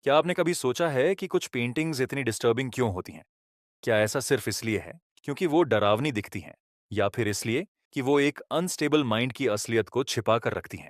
क्या आपने कभी सोचा है कि कुछ पेंटिंग्स इतनी डिस्टर्बिंग क्यों होती हैं? क्या ऐसा सिर्फ इसलिए है क्योंकि वो डरावनी दिखती हैं, या फिर इसलिए कि वो एक अनस्टेबल माइंड की असलियत को छिपा कर रखती हैं?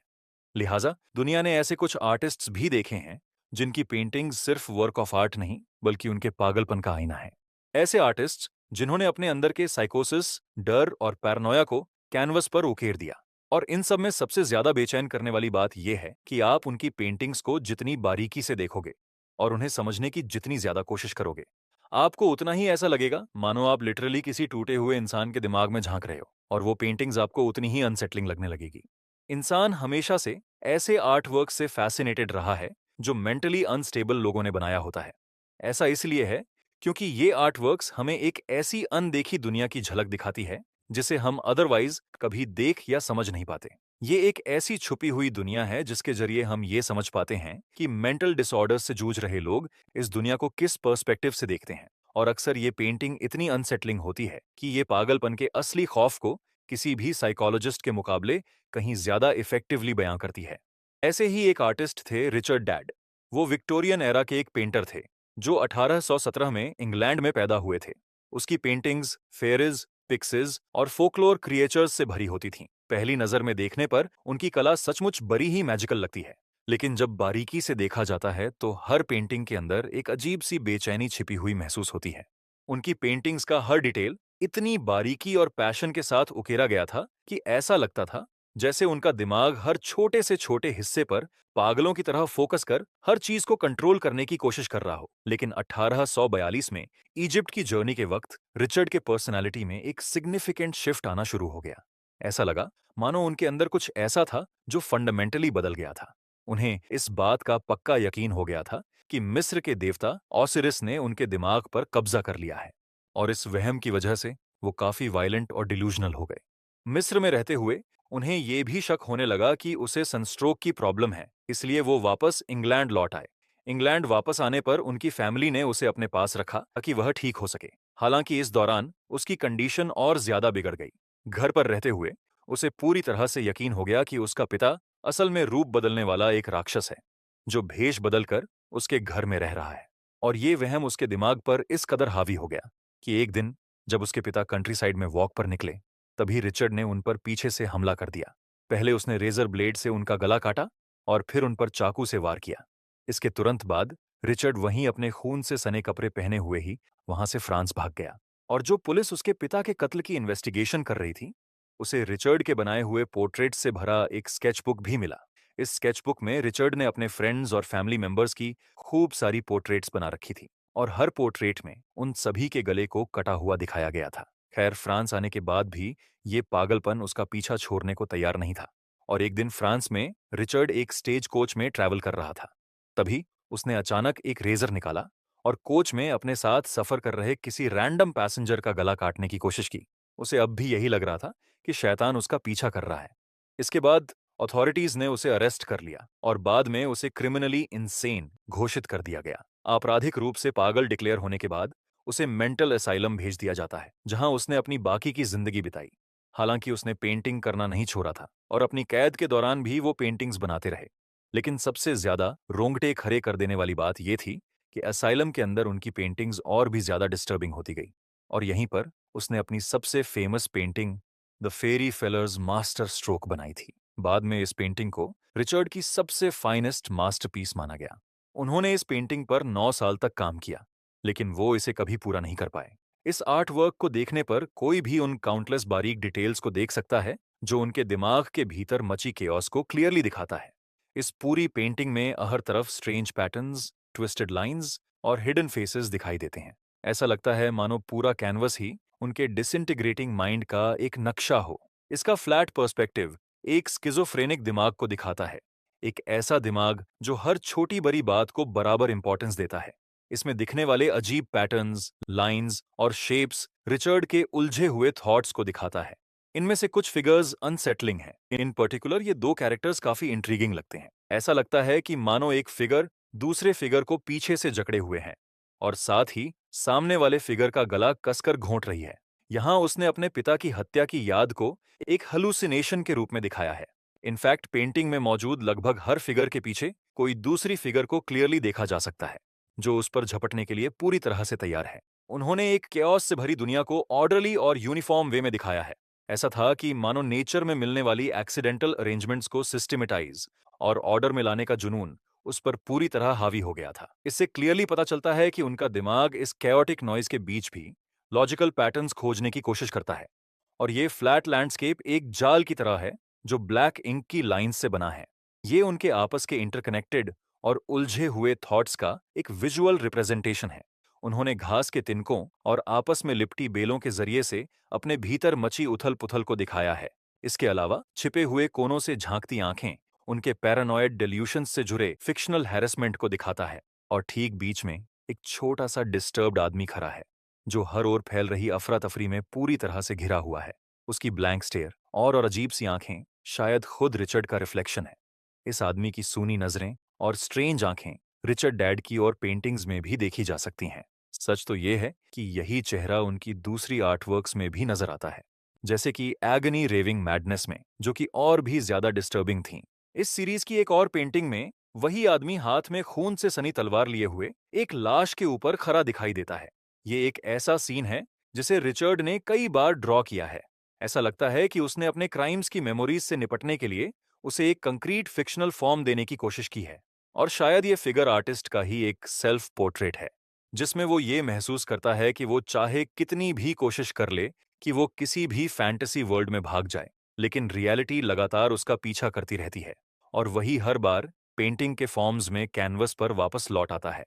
लिहाजा दुनिया ने ऐसे कुछ आर्टिस्ट्स भी देखे हैं जिनकी पेंटिंग्स सिर्फ वर्क ऑफ आर्ट नहीं, बल्कि उनके पागलपन का आईना है। ऐसे आर्टिस्ट्स जिन्होंने अपने अंदर के साइकोसिस, डर और पैरानोया को कैनवस पर उकेर दिया। और इन सब में सबसे ज्यादा बेचैन करने वाली बात यह है कि आप उनकी पेंटिंग्स को जितनी बारीकी से देखोगे और उन्हें समझने की जितनी ज्यादा कोशिश करोगे, आपको उतना ही ऐसा लगेगा मानो आप लिटरली किसी टूटे हुए इंसान के दिमाग में झांक रहे हो, और वो पेंटिंग्स आपको उतनी ही अनसेटलिंग लगने लगेगी। इंसान हमेशा से ऐसे आर्ट वर्क से फैसिनेटेड रहा है जो मेंटली अनस्टेबल लोगों ने बनाया होता है। ऐसा इसलिए है क्योंकि ये आर्ट वर्क्स हमें एक ऐसी अनदेखी दुनिया की झलक दिखाती है जिसे हम अदरवाइज कभी देख या समझ नहीं पाते। ये एक ऐसी छुपी हुई दुनिया है जिसके जरिए हम ये समझ पाते हैं कि मेंटल डिसऑर्डर्स से जूझ रहे लोग इस दुनिया को किस पर्सपेक्टिव से देखते हैं। और अक्सर ये पेंटिंग इतनी अनसेटलिंग होती है कि ये पागलपन के असली खौफ को किसी भी साइकोलॉजिस्ट के मुकाबले कहीं ज्यादा इफेक्टिवली बयां करती है। ऐसे ही एक आर्टिस्ट थे रिचर्ड डैड। वो विक्टोरियन एरा के एक पेंटर थे जो 1817 में इंग्लैंड में पैदा हुए थे। उसकी पेंटिंग्स फेयरीज, पिक्सेस और फोकलोर क्रिएचर्स से भरी होती थीं। पहली नजर में देखने पर उनकी कला सचमुच बड़ी ही मैजिकल लगती है, लेकिन जब बारीकी से देखा जाता है तो हर पेंटिंग के अंदर एक अजीब सी बेचैनी छिपी हुई महसूस होती है। उनकी पेंटिंग्स का हर डिटेल इतनी बारीकी और पैशन के साथ उकेरा गया था कि ऐसा लगता था जैसे उनका दिमाग हर छोटे से छोटे हिस्से पर पागलों की तरह फोकस कर हर चीज को कंट्रोल करने की कोशिश कर रहा हो। लेकिन 1842 में इजिप्ट की जर्नी के वक्त रिचर्ड के पर्सनालिटी में एक सिग्निफिकेंट शिफ्ट आना शुरू हो गया। ऐसा लगा मानो उनके अंदर कुछ ऐसा था जो फंडामेंटली बदल गया था। उन्हें इस बात का पक्का यकीन हो गया था कि मिस्र के देवता ओसिरिस ने उनके दिमाग पर कब्जा कर लिया है, और इस वहम की वजह से वो काफी वायलेंट और डिल्यूजनल हो गए। मिस्र में रहते हुए उन्हें ये भी शक होने लगा कि उसे सनस्ट्रोक की प्रॉब्लम है, इसलिए वो वापस इंग्लैंड लौट आए। इंग्लैंड वापस आने पर उनकी फैमिली ने उसे अपने पास रखा ताकि वह ठीक हो सके। हालांकि इस दौरान उसकी कंडीशन और ज्यादा बिगड़ गई। घर पर रहते हुए उसे पूरी तरह से यकीन हो गया कि उसका पिता असल में रूप बदलने वाला एक राक्षस है जो भेष बदलकर उसके घर में रह रहा है। और ये वहम उसके दिमाग पर इस कदर हावी हो गया कि एक दिन जब उसके पिता कंट्री साइड में वॉक पर निकले, तभी रिचर्ड ने उन पर पीछे से हमला कर दिया। पहले उसने रेजर ब्लेड से उनका गला काटा और फिर उन पर चाकू से वार किया। इसके तुरंत बाद रिचर्ड वहीं अपने खून से सने कपड़े पहने हुए ही वहां से फ्रांस भाग गया। और जो पुलिस उसके पिता के कत्ल की इन्वेस्टिगेशन कर रही थी, उसे रिचर्ड के बनाए हुए पोर्ट्रेट से भरा एक स्केचबुक भी मिला। इस स्केचबुक में रिचर्ड ने अपने फ्रेंड्स और फैमिली मेंबर्स की खूब सारी पोर्ट्रेट्स बना रखी थी, और हर पोर्ट्रेट में उन सभी के गले को कटा हुआ दिखाया गया था। खैर, फ्रांस आने के बाद भी ये पागलपन उसका पीछा छोड़ने को तैयार नहीं था। और एक दिन फ्रांस में रिचर्ड एक स्टेज कोच में ट्रैवल कर रहा था। तभी उसने अचानक एक रेजर निकाला और कोच में अपने साथ सफर कर रहे किसी रैंडम पैसेंजर का गला काटने की कोशिश की। उसे अब भी यही लग रहा था कि शैतान उसका पीछा कर रहा है। इसके बाद अथॉरिटीज ने उसे अरेस्ट कर लिया और बाद में उसे क्रिमिनली इनसेन घोषित कर दिया गया। आपराधिक रूप से पागल डिक्लेयर होने के बाद उसे मेंटल असाइलम भेज दिया जाता है, जहां उसने अपनी बाकी की जिंदगी बिताई। हालांकि उसने पेंटिंग करना नहीं छोड़ा था और अपनी कैद के दौरान भी वो पेंटिंग्स बनाते रहे। लेकिन सबसे ज्यादा रोंगटे खड़े कर देने वाली बात यह थी कि असाइलम के अंदर उनकी पेंटिंग्स और भी ज्यादा डिस्टर्बिंग होती गई। और यहीं पर उसने अपनी सबसे famous painting the fairy feller's master stroke बनाई थी। बाद में इस पेंटिंग को रिचर्ड की सबसे फाइनेस्ट मास्टरपीस माना गया। उन्होंने इस पेंटिंग पर 9 साल तक काम किया, लेकिन वो इसे कभी पूरा नहीं कर पाए। इस आर्ट वर्क को देखने पर कोई भी उन काउंटलेस बारीक डिटेल्स को देख सकता है जो उनके दिमाग के भीतर मची केओस को क्लियरली दिखाता है। इस पूरी पेंटिंग में हर तरफ स्ट्रेंज पैटर्न्स, ट्विस्टेड लाइंस और हिडन फेसेस दिखाई देते हैं। ऐसा लगता है मानो पूरा कैनवस ही उनके डिसइंटीग्रेटिंग माइंड का एक नक्शा हो। इसका फ्लैट पर्सपेक्टिव एक स्किज़ोफ्रेनिक दिमाग को दिखाता है, एक ऐसा दिमाग जो हर छोटी बड़ी बात को बराबर इंपॉर्टेंस देता है। इसमें दिखने वाले अजीब पैटर्न्स, लाइंस और शेप्स रिचर्ड के उलझे हुए थॉट्स को दिखाता है। इनमें से कुछ फिगर्स अनसेटलिंग हैं। इन पर्टिकुलर ये दो कैरेक्टर्स काफी इंट्रीगिंग लगते हैं। ऐसा लगता है कि मानो एक फिगर दूसरे फिगर को पीछे से जकड़े हुए हैं और साथ ही सामने वाले फिगर का गला कसकर घोंट रही है। यहाँ उसने अपने पिता की हत्या की याद को एक हलुसिनेशन के रूप में दिखाया है। इनफैक्ट पेंटिंग में मौजूद लगभग हर फिगर के पीछे कोई दूसरी फिगर को क्लियरली देखा जा सकता है, जो उस पर झपटने के लिए पूरी तरह से तैयार है। उन्होंने एक केओस से भरी दुनिया को ऑर्डरली और यूनिफॉर्म वे में दिखाया है। ऐसा था कि मानो नेचर में मिलने वाली एक्सीडेंटल अरेंजमेंट्स को सिस्टमेटाइज और ऑर्डर में लाने का जुनून उस पर पूरी तरह हावी हो गया था। इससे क्लियरली पता चलता है कि उनका दिमाग इस कैओटिक नॉइज के बीच भी लॉजिकल पैटर्न्स खोजने की कोशिश करता है। और ये फ्लैट लैंडस्केप एक जाल की तरह है जो ब्लैक इंक की लाइंस से बना है। ये उनके आपस के इंटरकनेक्टेड और उलझे हुए थॉट्स का एक विजुअल रिप्रेजेंटेशन है। उन्होंने घास के तिनकों और आपस में लिपटी बेलों के जरिए से अपने भीतर मची उथल पुथल को दिखाया है। इसके अलावा छिपे हुए कोनों से झांकती आंखें उनके पैरानॉयड डेल्यूशंस से जुड़े फिक्शनल हैरेसमेंट को दिखाता है। और ठीक बीच में एक छोटा सा डिस्टर्ब्ड आदमी खड़ा है, जो हर ओर फैल रही अफरा तफरी में पूरी तरह से घिरा हुआ है। उसकी ब्लैंक स्टेयर और अजीब सी आंखें शायद खुद रिचर्ड का रिफ्लेक्शन है। इस आदमी की सूनी नजरें और स्ट्रेंज आंखें रिचर्ड डैड की और पेंटिंग्स में भी देखी जा सकती हैं। सच तो ये है कि यही चेहरा उनकी दूसरी आर्टवर्क्स में भी नजर आता है, जैसे कि एगनी रेविंग मैडनेस में, जो कि और भी ज्यादा डिस्टर्बिंग थी। इस सीरीज की एक और पेंटिंग में वही आदमी हाथ में खून से सनी तलवार लिए हुए एक लाश के ऊपर खड़ा दिखाई देता है। ये एक ऐसा सीन है जिसे रिचर्ड ने कई बार ड्रॉ किया है। ऐसा लगता है कि उसने अपने क्राइम्स की मेमोरीज से निपटने के लिए उसे एक कंक्रीट फिक्शनल फॉर्म देने की कोशिश की है। और शायद ये फिगर आर्टिस्ट का ही एक सेल्फ पोर्ट्रेट है, जिसमें वो ये महसूस करता है कि वो चाहे कितनी भी कोशिश कर ले कि वो किसी भी फैंटेसी वर्ल्ड में भाग जाए, लेकिन रियलिटी लगातार उसका पीछा करती रहती है। और वही हर बार पेंटिंग के फॉर्म्स में कैनवस पर वापस लौट आता है।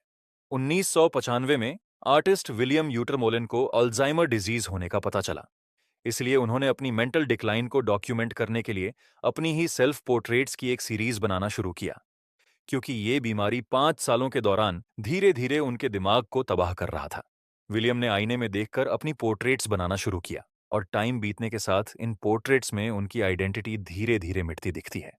1995 में आर्टिस्ट विलियम यूटरमोलन को अल्जाइमर डिजीज होने का पता चला। इसलिए उन्होंने अपनी मेंटल डिक्लाइन को डॉक्यूमेंट करने के लिए अपनी ही सेल्फ पोर्ट्रेट्स की एक सीरीज बनाना शुरू किया, क्योंकि ये बीमारी 5 सालों के दौरान धीरे धीरे उनके दिमाग को तबाह कर रहा था। विलियम ने आईने में देखकर अपनी पोर्ट्रेट्स बनाना शुरू किया, और टाइम बीतने के साथ इन पोर्ट्रेट्स में उनकी आइडेंटिटी धीरे धीरे मिटती दिखती है,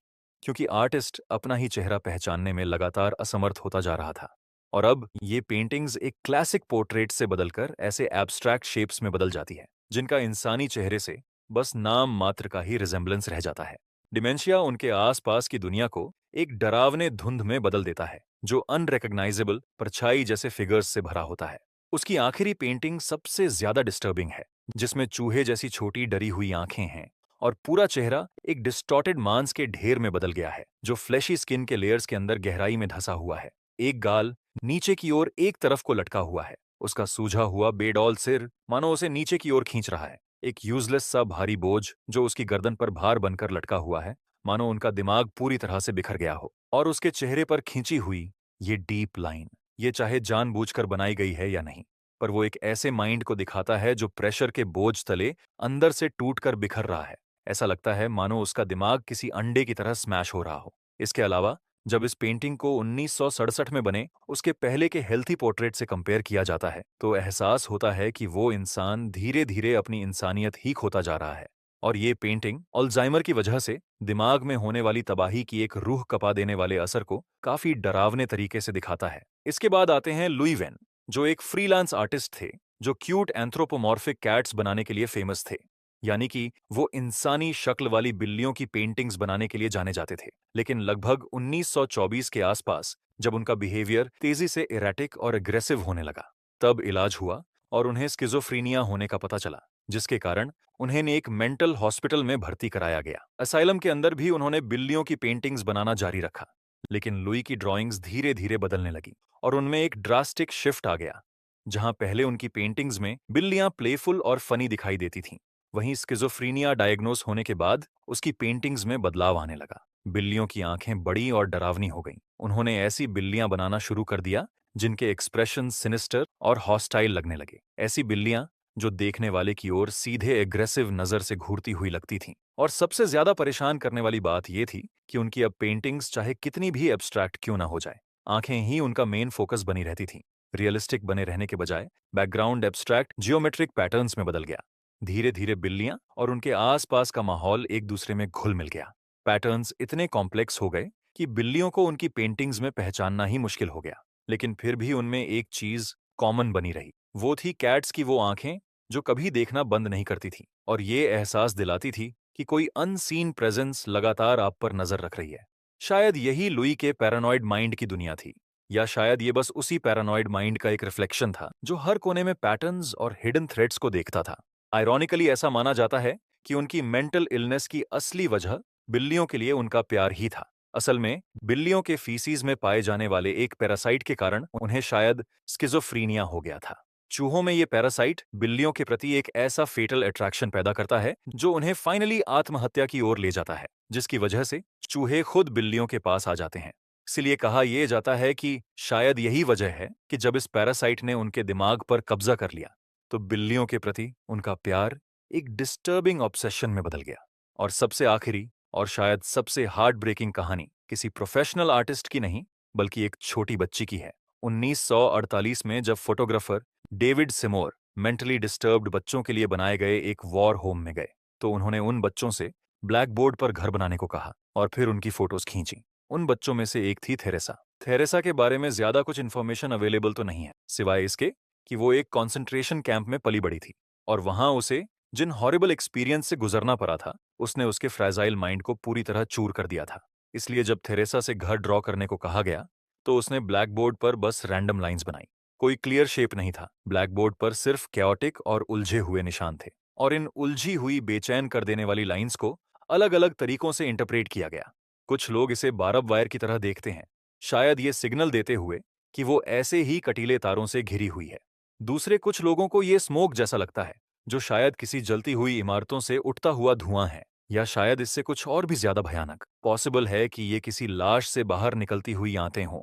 क्योंकि आर्टिस्ट अपना ही चेहरा पहचानने में लगातार असमर्थ होता जा रहा था। और अब ये पेंटिंग्स एक क्लासिक पोर्ट्रेट से बदलकर ऐसे एब्स्ट्रैक्ट शेप्स में बदल जाती है, जिनका इंसानी चेहरे से बस नाम मात्र का ही रिजेम्बलेंस रह जाता है। डिमेंशिया उनके आसपास की दुनिया को एक डरावने धुंध में बदल देता है, जो अनरिकग्नाइजेबल परछाई जैसे फिगर्स से भरा होता है। उसकी आखिरी पेंटिंग सबसे ज्यादा डिस्टर्बिंग है, जिसमें चूहे जैसी छोटी डरी हुई आंखें हैं और पूरा चेहरा एक डिस्टॉर्टेड मांस के ढेर में बदल गया है, जो फ्लैशी स्किन के लेयर्स के अंदर गहराई में धंसा हुआ है। एक गाल नीचे की ओर एक तरफ को लटका हुआ है। उसका सूझा हुआ बेडौल सिर मानो उसे नीचे की ओर खींच रहा है। एक यूजलेस सा भारी बोझ जो उसकी गर्दन पर भार बनकर लटका हुआ है, मानो उनका दिमाग पूरी तरह से बिखर गया हो। और उसके चेहरे पर खींची हुई ये डीप लाइन, ये चाहे जानबूझकर बनाई गई है या नहीं, पर वो एक ऐसे माइंड को दिखाता है जो प्रेशर के बोझ तले अंदर से टूटकर बिखर रहा है। ऐसा लगता है मानो उसका दिमाग किसी अंडे की तरह स्मैश हो रहा हो। इसके अलावा जब इस पेंटिंग को 1967 में बने उसके पहले के हेल्थी पोर्ट्रेट से कंपेयर किया जाता है, तो एहसास होता है कि वो इंसान धीरे धीरे अपनी इंसानियत ही खोता जा रहा है। और ये पेंटिंग अल्जाइमर की वजह से दिमाग में होने वाली तबाही की एक रूह कपा देने वाले असर को काफी डरावने तरीके से दिखाता है। इसके बाद आते हैं लुई वेन, जो एक फ्रीलांस आर्टिस्ट थे, जो क्यूट एंथ्रोपोमॉर्फिक कैट्स बनाने के लिए फेमस थे। यानी कि वो इंसानी शक्ल वाली बिल्लियों की पेंटिंग्स बनाने के लिए जाने जाते थे। लेकिन लगभग 1924 के आसपास जब उनका बिहेवियर तेजी से इरेटिक और एग्रेसिव होने लगा, तब इलाज हुआ और उन्हें स्किज़ोफ्रीनिया होने का पता चला, जिसके कारण उन्हें एक मेंटल हॉस्पिटल में भर्ती कराया गया। असाइलम के अंदर भी उन्होंने बिल्लियों की पेंटिंग्स बनाना जारी रखा, लेकिन लुई की ड्राइंग्स धीरे धीरे बदलने लगी और उनमें एक ड्रास्टिक शिफ्ट आ गया। जहां पहले उनकी पेंटिंग्स में बिल्लियां प्लेफुल और फनी दिखाई देती थीं, वहीं स्किज़ोफ्रीनिया डायग्नोस होने के बाद उसकी पेंटिंग्स में बदलाव आने लगा। बिल्लियों की आंखें बड़ी और डरावनी हो गईं। उन्होंने ऐसी बिल्लियां बनाना शुरू कर दिया जिनके एक्सप्रेशन सिनिस्टर और हॉस्टाइल लगने लगे। ऐसी बिल्लियां जो देखने वाले की ओर सीधे एग्रेसिव नजर से घूरती हुई लगती थीं। और सबसे ज्यादा परेशान करने वाली बात यह थी कि उनकी अब पेंटिंग्स चाहे कितनी भी एब्स्ट्रैक्ट क्यों ना हो जाए, आंखें ही उनका मेन फोकस बनी रहती थीं। रियलिस्टिक बने रहने के बजाय बैकग्राउंड एब्स्ट्रैक्ट जियोमेट्रिक पैटर्न्स में बदल गया। धीरे धीरे बिल्लियां और उनके आसपास का माहौल एक दूसरे में घुल मिल गया। पैटर्न्स इतने कॉम्प्लेक्स हो गए कि बिल्लियों को उनकी पेंटिंग्स में पहचानना ही मुश्किल हो गया। लेकिन फिर भी उनमें एक चीज कॉमन बनी रही। वो थी कैट्स की वो आंखें जो कभी देखना बंद नहीं करती थी और ये एहसास दिलाती थी कि कोई अनसीन प्रेजेंस लगातार आप पर नजर रख रही है। शायद यही लुई के पैरानॉइड माइंड की दुनिया थी, या शायद ये बस उसी पैरानॉइड माइंड का एक रिफ्लेक्शन था जो हर कोने में पैटर्न्स और हिडन थ्रेड्स को देखता था। आयरॉनिकली ऐसा माना जाता है कि उनकी मेंटल इलनेस की असली वजह बिल्लियों के लिए उनका प्यार ही था। असल में बिल्लियों के फीसीज में पाए जाने वाले एक पैरासाइट के कारण उन्हें शायद स्किज़ोफ्रीनिया हो गया था। चूहों में ये पैरासाइट बिल्लियों के प्रति एक ऐसा फेटल अट्रैक्शन पैदा करता है जो उन्हें फाइनली आत्महत्या की ओर ले जाता है, जिसकी वजह से चूहे खुद बिल्लियों के पास आ जाते हैं। इसलिए कहा यह जाता है कि शायद यही वजह है कि जब इस पैरासाइट ने उनके दिमाग पर कब्जा कर लिया, तो बिल्लियों के प्रति उनका प्यार एक डिस्टर्बिंग ऑब्सेशन में बदल गया। और सबसे आखिरी और शायद सबसे हार्ट ब्रेकिंग कहानी किसी प्रोफेशनल आर्टिस्ट की नहीं, बल्कि एक छोटी बच्ची की है। 1948 में जब फोटोग्राफर डेविड सिमोर मेंटली डिस्टर्ब्ड बच्चों के लिए बनाए गए एक वॉर होम में गए, तो उन्होंने उन बच्चों से ब्लैक बोर्ड पर घर बनाने को कहा और फिर उनकी फोटोज खींची। उन बच्चों में से एक थी थेरेसा। थेरेसा के बारे में ज्यादा कुछ इन्फॉर्मेशन अवेलेबल तो नहीं है, सिवाय इसके कि वो एक कॉन्सेंट्रेशन कैंप में पली बड़ी थी और वहां उसे जिन हॉरिबल एक्सपीरियंस से गुजरना पड़ा था, उसने उसके फ्रेजाइल माइंड को पूरी तरह चूर कर दिया था। इसलिए जब थेरेसा से घर ड्रॉ करने को कहा गया, तो उसने ब्लैक बोर्ड पर बस रैंडम लाइंस बनाई। कोई क्लियर शेप नहीं था। ब्लैक बोर्ड पर सिर्फ कैओटिक और उलझे हुए निशान थे, और इन उलझी हुई बेचैन कर देने वाली लाइंस को अलग अलग तरीकों से इंटरप्रेट किया गया। कुछ लोग इसे बारब वायर की तरह देखते हैं, शायद ये सिग्नल देते हुए कि वो ऐसे ही कटीले तारों से घिरी हुई है। दूसरे कुछ लोगों को ये स्मोक जैसा लगता है, जो शायद किसी जलती हुई इमारतों से उठता हुआ धुआं है, या शायद इससे कुछ और भी ज्यादा भयानक। पॉसिबल है कि ये किसी लाश से बाहर निकलती हुई आंतें हों।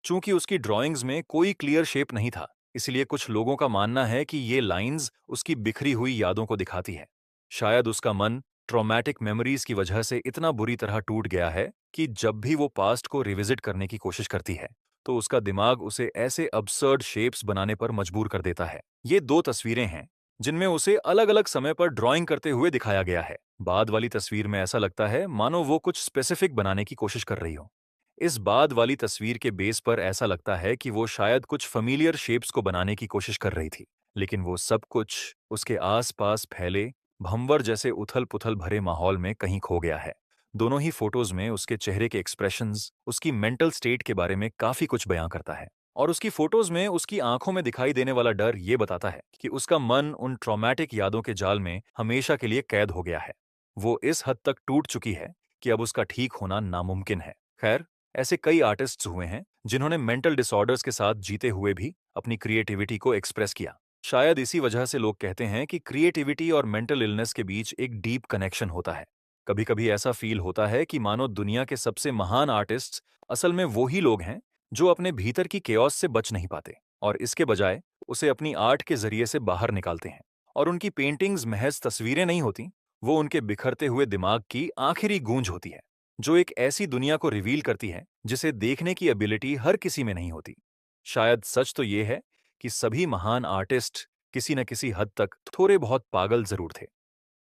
चूंकि उसकी ड्राइंग्स में कोई क्लियर शेप नहीं था, इसलिए कुछ लोगों का मानना है कि ये लाइंस उसकी बिखरी हुई यादों को दिखाती है। शायद उसका मन ट्रॉमेटिक मेमोरीज की वजह से इतना बुरी तरह टूट गया है कि जब भी वो पास्ट को रिविजिट करने की कोशिश करती है, तो उसका दिमाग उसे ऐसे अब्सर्ड शेप्स बनाने पर मजबूर कर देता है। ये दो तस्वीरें हैं जिनमें उसे अलग अलग समय पर ड्राइंग करते हुए दिखाया गया है। बाद वाली तस्वीर में ऐसा लगता है मानो वो कुछ स्पेसिफिक बनाने की कोशिश कर रही हो। इस बाद वाली तस्वीर के बेस पर ऐसा लगता है कि वो शायद कुछ फैमिलियर शेप्स को बनाने की कोशिश कर रही थी, लेकिन वो सब कुछ उसके आसपास फैले भंवर जैसे उथल-पुथल भरे माहौल में कहीं खो गया है। दोनों ही फोटोज में उसके चेहरे के एक्सप्रेशंस उसकी मेंटल स्टेट के बारे में काफी कुछ बयां करता है, और उसकी फोटोज में उसकी आंखों में दिखाई देने वाला डर ये बताता है कि उसका मन उन ट्रॉमेटिक यादों के जाल में हमेशा के लिए कैद हो गया है। वो इस हद तक टूट चुकी है कि अब उसका ठीक होना नामुमकिन है। खैर, ऐसे कई आर्टिस्ट्स हुए हैं जिन्होंने मेंटल डिसऑर्डर्स के साथ जीते हुए भी अपनी क्रिएटिविटी को एक्सप्रेस किया। शायद इसी वजह से लोग कहते हैं कि क्रिएटिविटी और मेंटल इलनेस के बीच एक डीप कनेक्शन होता है। कभी कभी ऐसा फील होता है कि मानो दुनिया के सबसे महान आर्टिस्ट्स असल में वो ही लोग हैं जो अपने भीतर की केओस से बच नहीं पाते, और इसके बजाय उसे अपनी आर्ट के जरिए से बाहर निकालते हैं। और उनकी पेंटिंग्स महज तस्वीरें नहीं होती, वो उनके बिखरते हुए दिमाग की आखिरी गूंज होती है, जो एक ऐसी दुनिया को रिवील करती है जिसे देखने की एबिलिटी हर किसी में नहीं होती। शायद सच तो ये है कि सभी महान आर्टिस्ट किसी न किसी हद तक थोड़े बहुत पागल जरूर थे।